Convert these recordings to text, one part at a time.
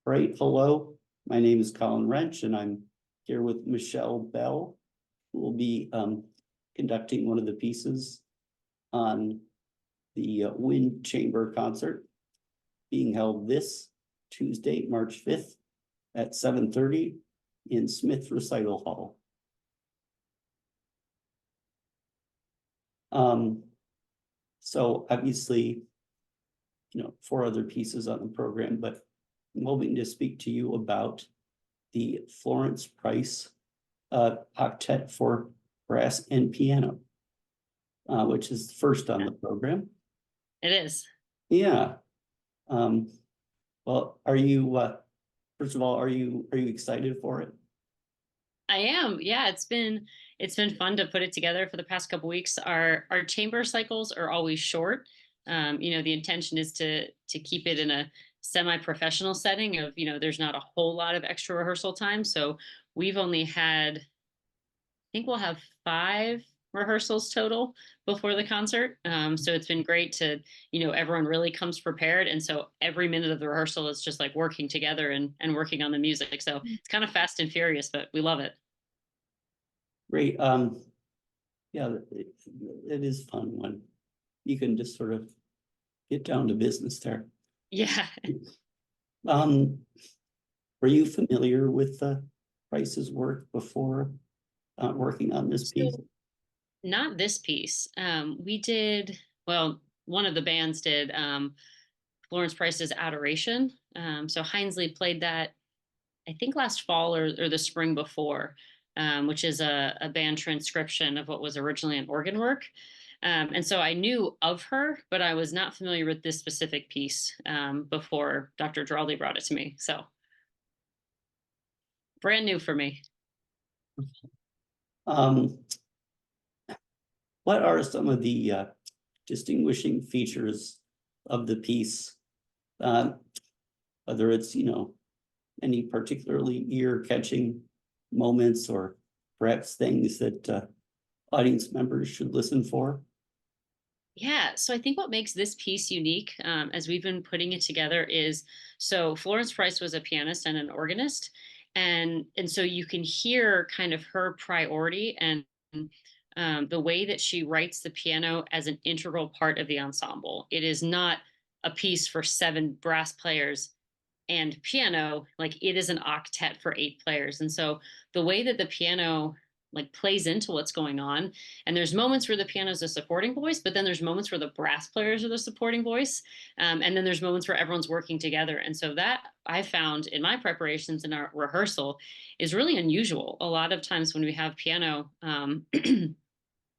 Right, hello, my name is Colin Rensch and I'm here with Michelle Bell, who will be conducting one of the pieces on the wind chamber concert being held this Tuesday, March 5th at 7:30 in Smith Recital Hall. So obviously, 4 other pieces on the program, but I'm hoping to speak to you about the Florence Price Octet for brass and piano, which is the first on the program. It is. Yeah. Well, are you, first of all, are you excited for it? I am. Yeah, it's been fun to put it together for the past couple weeks. Our chamber cycles are always short. The intention is to keep it in a semi-professional setting of, there's not a whole lot of extra rehearsal time. So we've only had, I think we'll have 5 rehearsals total before the concert. So it's been great to, everyone really comes prepared. And so every minute of the rehearsal is just like working together and working on the music. So it's kind of fast and furious, but we love it. Great. Yeah, it is fun when you can just sort of get down to business there. Yeah. Were you familiar with Price's work before working on this piece? Not this piece. We did, well, one of the bands did Florence Price's Adoration. So Hinesley played that, I think last fall or the spring before, which is a band transcription of what was originally an organ work. And so I knew of her, but I was not familiar with this specific piece before Dr. Giraldi brought it to me. So brand new for me. What are some of the distinguishing features of the piece? Whether it's, any particularly ear-catching moments or perhaps things that audience members should listen for? Yeah, so I think what makes this piece unique, as we've been putting it together, is so Florence Price was a pianist and an organist, and so you can hear kind of her priority and the way that she writes the piano as an integral part of the ensemble. It is not a piece for 7 brass players and piano, like it is an octet for 8 players. And so the way that the piano like plays into what's going on, and there's moments where the piano is a supporting voice, but then there's moments where the brass players are the supporting voice, and then there's moments where everyone's working together. And so that I found in my preparations in our rehearsal is really unusual. A lot of times when we have piano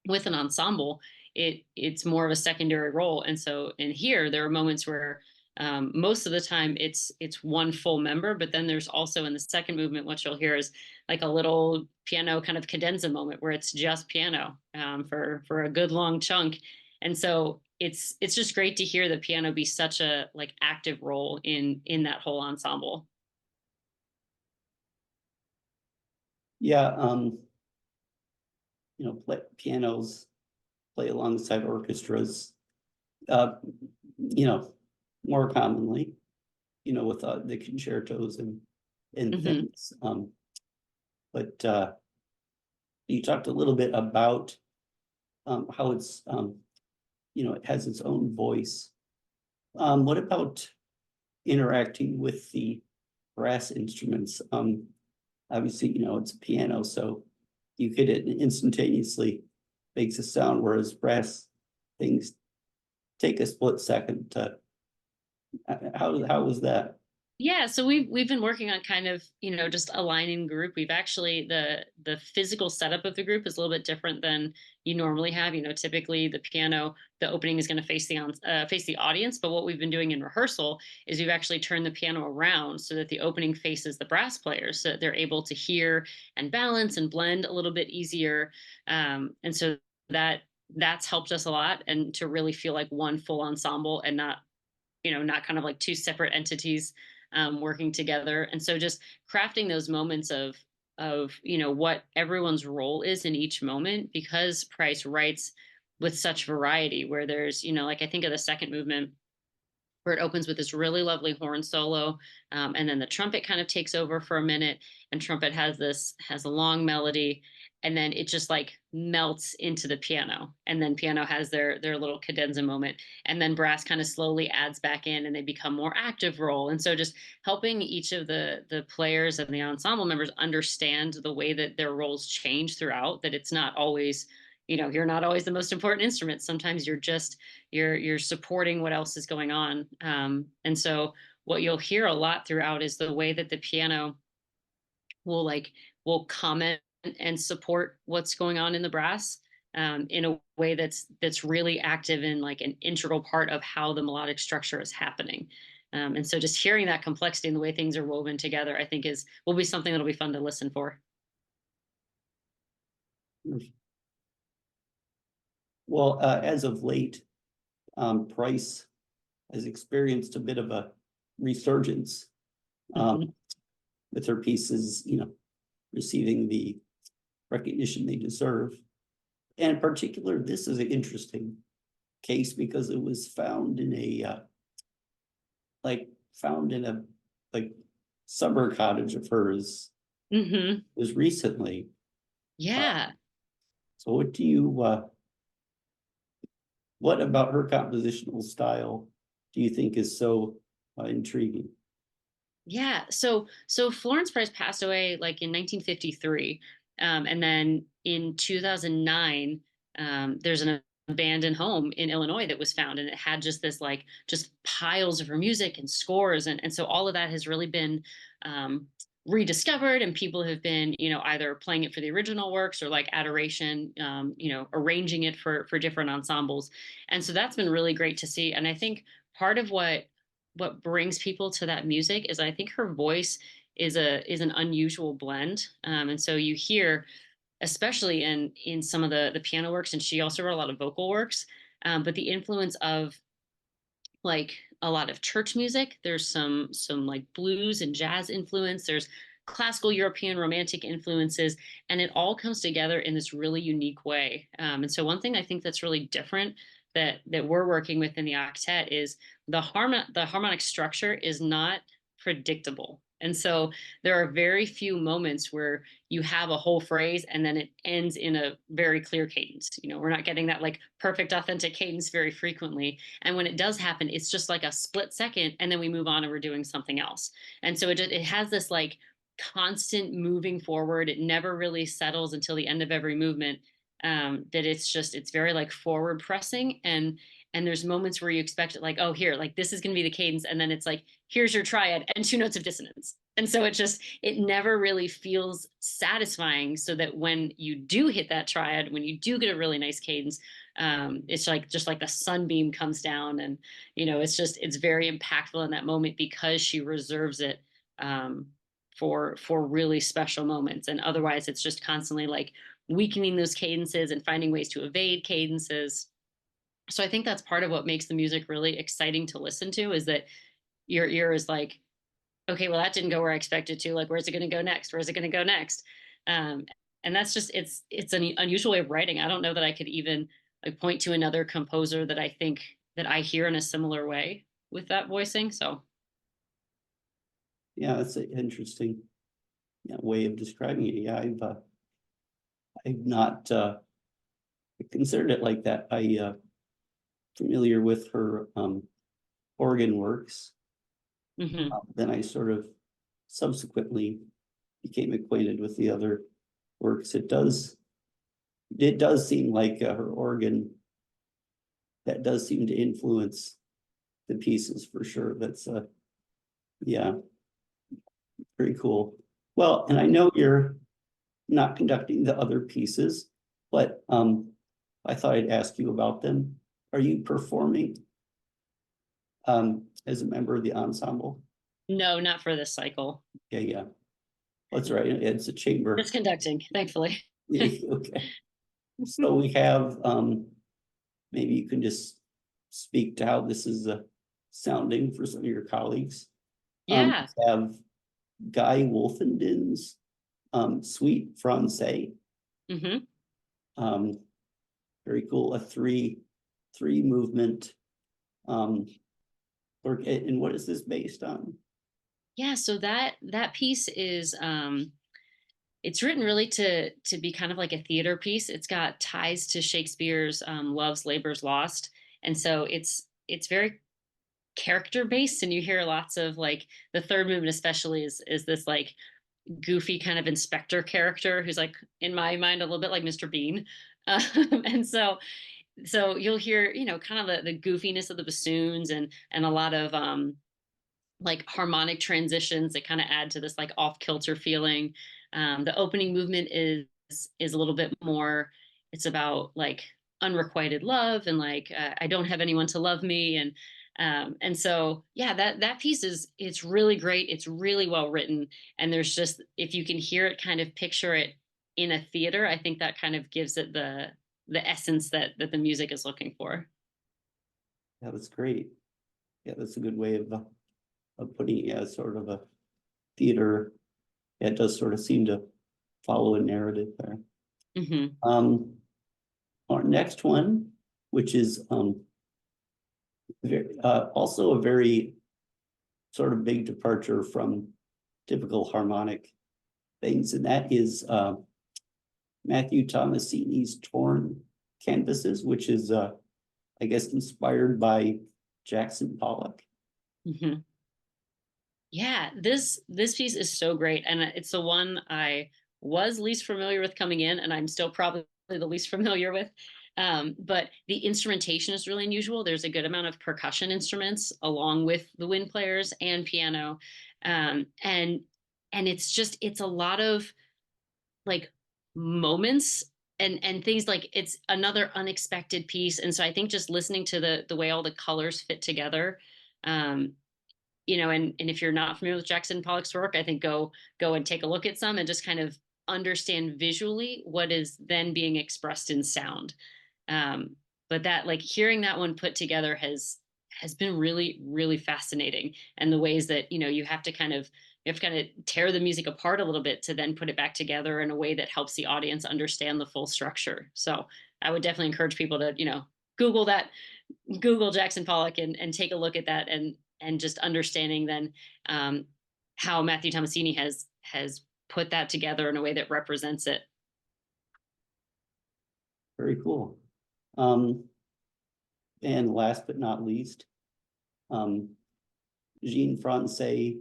with an ensemble, it's more of a secondary role. And so in here, there are moments where most of the time it's one full member, but then there's also in the second movement, what you'll hear is like a little piano kind of cadenza moment where it's just piano for a good long chunk. And so it's just great to hear the piano be such a like active role in that whole ensemble. Yeah, pianos play alongside orchestras, more commonly, with the concertos and things. But you talked a little bit about how it's, it has its own voice. What about interacting with the brass instruments? Obviously, it's a piano, so you could instantaneously makes a sound, whereas brass things take a split second to. How was that? Yeah, so we've been working on kind of, just aligning group. We've actually the physical setup of the group is a little bit different than you normally have. Typically the piano, the opening is going to face the audience, but what we've been doing in rehearsal is we've actually turned the piano around so that the opening faces the brass players, so that they're able to hear and balance and blend a little bit easier. And so that's helped us a lot, and to really feel like one full ensemble and not kind of like 2 separate entities working together. And so just crafting those moments of what everyone's role is in each moment, because Price writes with such variety, where there's like I think of the second movement where it opens with this really lovely horn solo, and then the trumpet kind of takes over for a minute, and trumpet has a long melody, and then it just like melts into the piano, and then piano has their little cadenza moment, and then brass kind of slowly adds back in, and they become more active role. And so just helping each of the players and the ensemble members understand the way that their roles change throughout, that it's not always, you're not always the most important instrument. Sometimes you're supporting what else is going on. And so what you'll hear a lot throughout is the way that the piano will will comment and support what's going on in the brass, in a way that's really active and like an integral part of how the melodic structure is happening. And so just hearing that complexity and the way things are woven together, I think will be something that'll be fun to listen for. Well, as of late, Price has experienced a bit of a resurgence, Mhm. with her pieces, receiving the recognition they deserve. And in particular, this is an interesting case because it was found in a like summer cottage of hers. Mhm. Was recently. Yeah. So what about her compositional style do you think is so intriguing? Yeah. So Florence Price passed away like in 1953. And then in 2009, there's an abandoned home in Illinois that was found, and it had just this like just piles of her music and scores. And so all of that has really been um, rediscovered, and people have been, either playing it for the original works or like adoration, arranging it for different ensembles. And so that's been really great to see. And I think part of what brings people to that music is, I think her voice is an unusual blend. And so you hear, especially in some of the piano works, and she also wrote a lot of vocal works, but the influence of like a lot of church music. There's some like blues and jazz influence. There's classical European romantic influences, and it all comes together in this really unique way. And so one thing I think that's really different that we're working with in the octet is the harmonic structure is not predictable. And so there are very few moments where you have a whole phrase and then it ends in a very clear cadence. We're not getting that like perfect authentic cadence very frequently. And when it does happen, it's just like a split second, and then we move on and we're doing something else. And so it has this like constant moving forward. It never really settles until the end of every movement. That it's very like forward pressing, and there's moments where you expect it, like, oh, here, like this is going to be the cadence, and then it's like, here's your triad and two notes of dissonance. And so it never really feels satisfying, so that when you do hit that triad, when you do get a really nice cadence, it's like just like the sunbeam comes down, and it's very impactful in that moment because she reserves it, for really special moments. And otherwise it's just constantly like weakening those cadences and finding ways to evade cadences. So I think that's part of what makes the music really exciting to listen to, is that your ear is like, okay, well, that didn't go where I expected to. Like, where's it going to go next? Where's it going to go next? Um, and that's just, it's an unusual way of writing. I don't know that I could even like point to another composer that I think that I hear in a similar way with that voicing. So Yeah, that's an interesting, way of describing it. Yeah, I've not considered it like that. I familiar with her organ works. mhm. Then I sort of subsequently became acquainted with the other works. It does seem like her organ, that does seem to influence the pieces for sure. That's yeah, very cool. Well, and I know you're not conducting the other pieces, but I thought I'd ask you about them. Are you performing as a member of the ensemble? No, not for this cycle. Yeah, yeah. That's right. It's a chamber. Just conducting, thankfully. Yeah, okay. So we have maybe you can just speak to how this is sounding for some of your colleagues. Yeah. We have Guy Woolfenden's Suite Francaix. Hmm. Um, very cool. A three movement and what is this based on? Yeah, so that piece is it's written really to be kind of like a theater piece. It's got ties to Shakespeare's Love's Labour's Lost. And so it's very character based, and you hear lots of like the third movement especially is this like goofy kind of inspector character who's like in my mind a little bit like Mr. Bean. And so you'll hear, kind of the goofiness of the bassoons and a lot of like harmonic transitions that kind of add to this like off kilter feeling. The opening movement is a little bit more. It's about like unrequited love and like I don't have anyone to love me, and so yeah, that piece is it's really great. It's really well written, and there's just if you can hear it, kind of picture it in a theater. I think that kind of gives it the essence that the music is looking for. Yeah, that's great. Yeah, that's a good way of putting it as sort of a theater. Yeah, it does sort of seem to follow a narrative there. Hmm. Our next one, which is also a very sort of big departure from typical harmonic things, and that is Matthew Tommasini's Torn Canvases, which is I guess inspired by Jackson Pollock. Hmm. Yeah, this piece is so great, and it's the one I was least familiar with coming in, and I'm still probably the least familiar with. But the instrumentation is really unusual. There's a good amount of percussion instruments along with the wind players and piano, and it's a lot of like moments and things like it's another unexpected piece. And so I think just listening to the way all the colors fit together, um, and if you're not familiar with Jackson Pollock's work, I think go and take a look at some and just kind of understand visually what is then being expressed in sound. Um, but that like hearing that one put together has been really, really fascinating. And the ways that, you have to kind of tear the music apart a little bit to then put it back together in a way that helps the audience understand the full structure. So I would definitely encourage people to, Google that, Google Jackson Pollock and take a look at that and just understanding then um, how Matthew Tommasini has put that together in a way that represents it. Very cool. Um, and last but not least, um, Jean Francaix,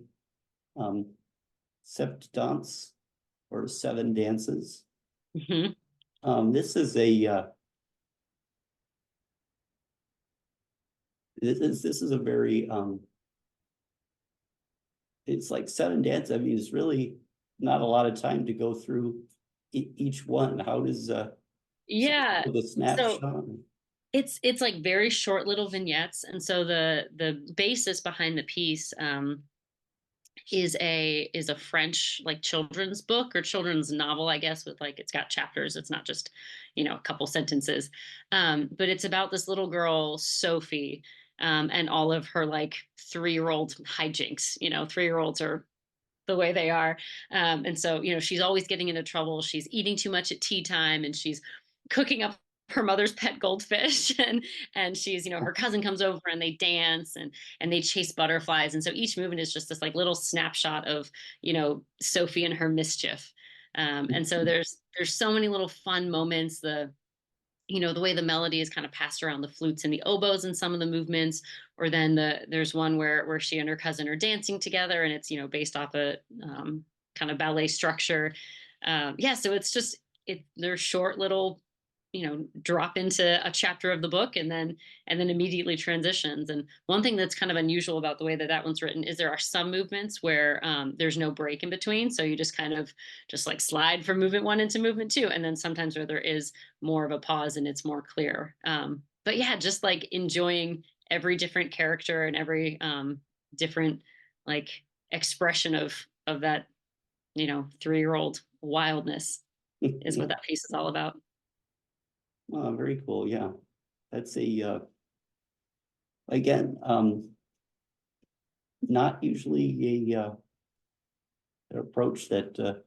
um, Sept Danse, or Seven Dances. Hmm. This is a this is a very it's like seven dances. I mean, it's really not a lot of time to go through each one. How does Yeah. the So snapshot? it's like very short little vignettes, and so the basis behind the piece is a French like children's book or children's novel, I guess, with like it's got chapters. It's not just, a couple sentences. But it's about this little girl, Sophie, and all of her like 3-year-old hijinks. 3-year-olds are the way they are. And so, she's always getting into trouble. She's eating too much at tea time and she's cooking up her mother's pet goldfish and she's her cousin comes over and they dance and they chase butterflies, and so each movement is just this like little snapshot of Sophie and her mischief. And so there's so many little fun moments. The way the melody is kind of passed around the flutes and the oboes in some of the movements, or then there's one where she and her cousin are dancing together, and it's based off a kind of ballet structure. Yeah, so it's just they're short little drop into a chapter of the book and then immediately transitions. And one thing that's kind of unusual about the way that one's written is there are some movements where there's no break in between, so you just kind of just like slide from movement one into movement two, and then sometimes where there is more of a pause and it's more clear. But yeah, just like enjoying every different character and every different like expression of that 3-year-old wildness is what Yeah, that piece is all about. very cool. Yeah, that's a again not usually a an approach that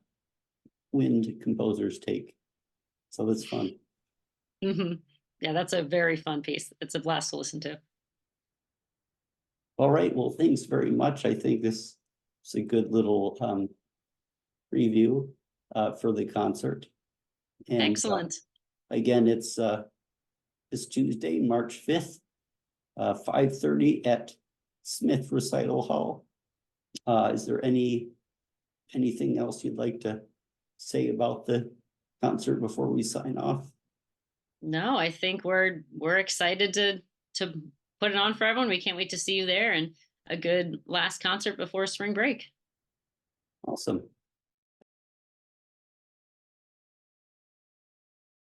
wind composers take. So that's fun. Hmm. Yeah, that's a very fun piece. It's a blast to listen to. All right, well, thanks very much. I think this is a good little preview for the concert. And Excellent. again, it's this Tuesday, March 5th, 5:30 at Smith Recital Hall. Is there anything else you'd like to say about the concert before we sign off? No, I think we're excited to put it on for everyone. We can't wait to see you there, and a good last concert before spring break. Awesome.